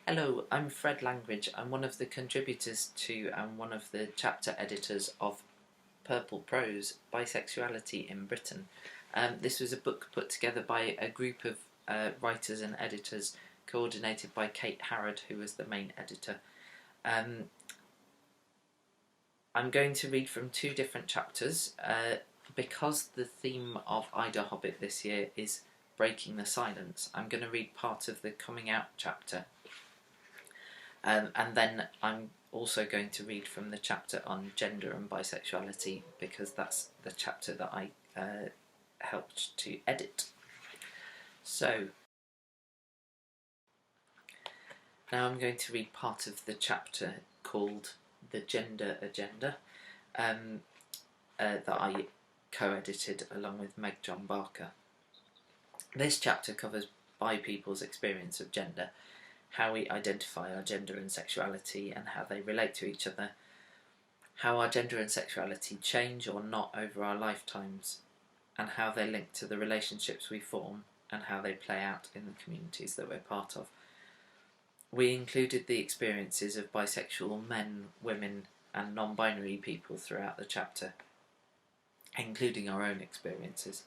Hello, I'm Fred Langridge. I'm one of the contributors to and one of the chapter editors of Purple Prose, Bisexuality in Britain. This was a book put together by a group of writers and editors coordinated by K Harrad, who was the main editor. I'm going to read from two different chapters because the theme of Ida Hobbit this year is breaking the silence. I'm going to read part of the coming out chapter. And then I'm also going to read from the chapter on gender and bisexuality because that's the chapter that I helped to edit. So, now I'm going to read part of the chapter called The Gender Agenda that I co-edited along with Meg John Barker. This chapter covers bi people's experience of gender, how we identify our gender and sexuality and how they relate to each other, how our gender and sexuality change or not over our lifetimes, and how they link to the relationships we form and how they play out in the communities that we're part of. We included the experiences of bisexual men, women and non-binary people throughout the chapter, including our own experiences.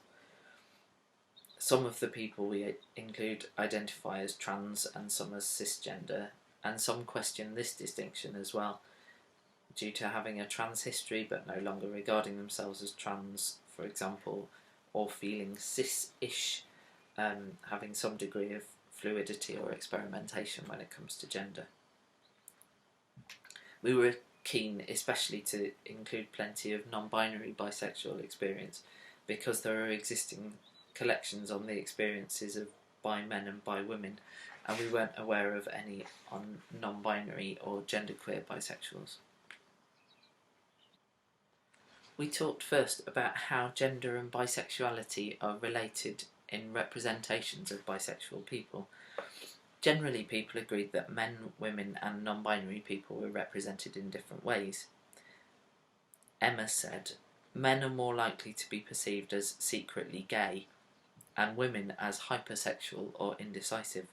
Some of the people we include identify as trans and some as cisgender, and some question this distinction as well, due to having a trans history but no longer regarding themselves as trans, for example, or feeling cis-ish, having some degree of fluidity or experimentation when it comes to gender. We were keen especially to include plenty of non-binary bisexual experience because there are existing collections on the experiences of bi men and bi women, and we weren't aware of any on non-binary or genderqueer bisexuals. We talked first about how gender and bisexuality are related in representations of bisexual people. Generally, people agreed that men, women and non-binary people were represented in different ways. Emma said, men are more likely to be perceived as secretly gay, and women as hypersexual or indecisive.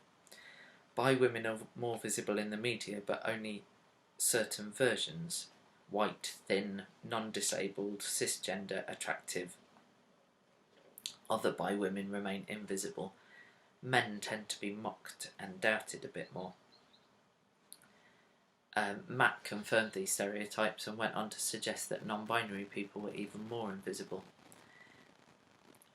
Bi women are more visible in the media, but only certain versions: white, thin, non-disabled, cisgender, attractive. Other bi women remain invisible. Men tend to be mocked and doubted a bit more. Matt confirmed these stereotypes and went on to suggest that non-binary people were even more invisible.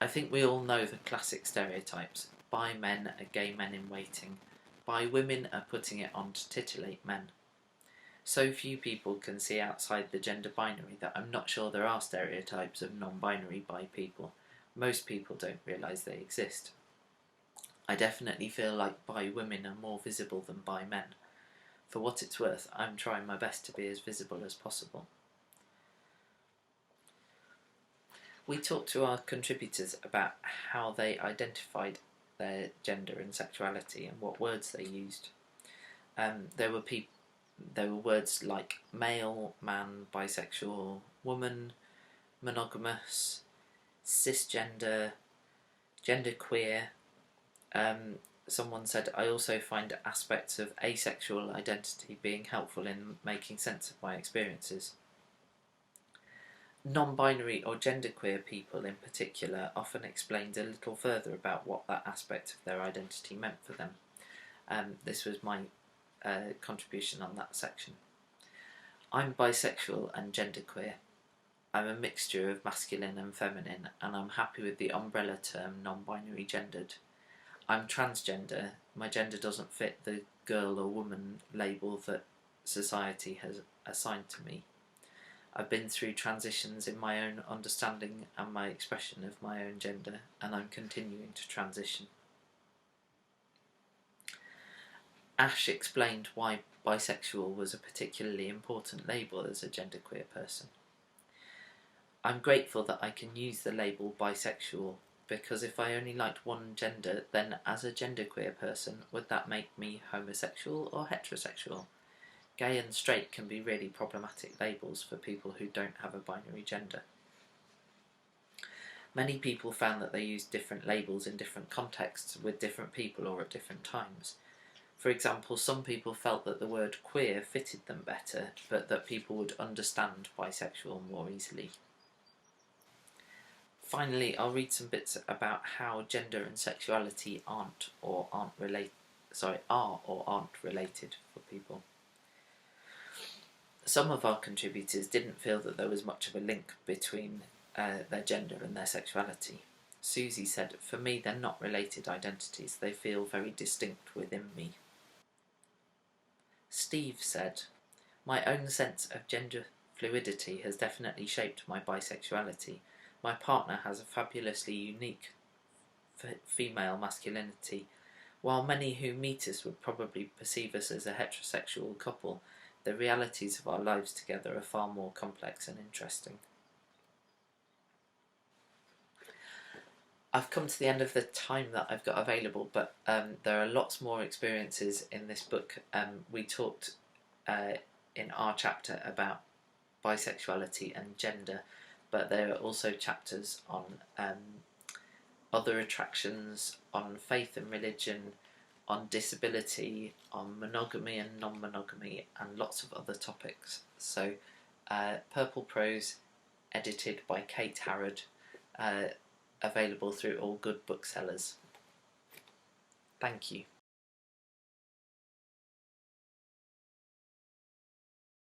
I think we all know the classic stereotypes. Bi men are gay men in waiting. Bi women are putting it on to titillate men. So few people can see outside the gender binary that I'm not sure there are stereotypes of non-binary bi people. Most people don't realise they exist. I definitely feel like bi women are more visible than bi men. For what it's worth, I'm trying my best to be as visible as possible. We talked to our contributors about how they identified their gender and sexuality and what words they used. There were words like male, man, bisexual, woman, monogamous, cisgender, genderqueer. Someone said, I also find aspects of asexual identity being helpful in making sense of my experiences. Non-binary or genderqueer people in particular often explained a little further about what that aspect of their identity meant for them. This was my contribution on that section. I'm bisexual and genderqueer. I'm a mixture of masculine and feminine, and I'm happy with the umbrella term non-binary gendered. I'm transgender. My gender doesn't fit the girl or woman label that society has assigned to me. I've been through transitions in my own understanding and my expression of my own gender, and I'm continuing to transition. Ash explained why bisexual was a particularly important label as a genderqueer person. I'm grateful that I can use the label bisexual, because if I only liked one gender, then as a genderqueer person, would that make me homosexual or heterosexual? Gay and straight can be really problematic labels for people who don't have a binary gender. Many people found that they used different labels in different contexts with different people or at different times. For example, some people felt that the word queer fitted them better, but that people would understand bisexual more easily. Finally, I'll read some bits about how gender and sexuality are or aren't related for people. Some of our contributors didn't feel that there was much of a link between their gender and their sexuality. Susie said, "For me, they're not related identities. They feel very distinct within me." Steve said, "My own sense of gender fluidity has definitely shaped my bisexuality. My partner has a fabulously unique female masculinity. While many who meet us would probably perceive us as a heterosexual couple, the realities of our lives together are far more complex and interesting." I've come to the end of the time that I've got available, but there are lots more experiences in this book. We talked in our chapter about bisexuality and gender, but there are also chapters on other attractions, on faith and religion, on disability, on monogamy and non-monogamy, and lots of other topics. So Purple Prose, edited by K Harrad, available through all good booksellers. Thank you.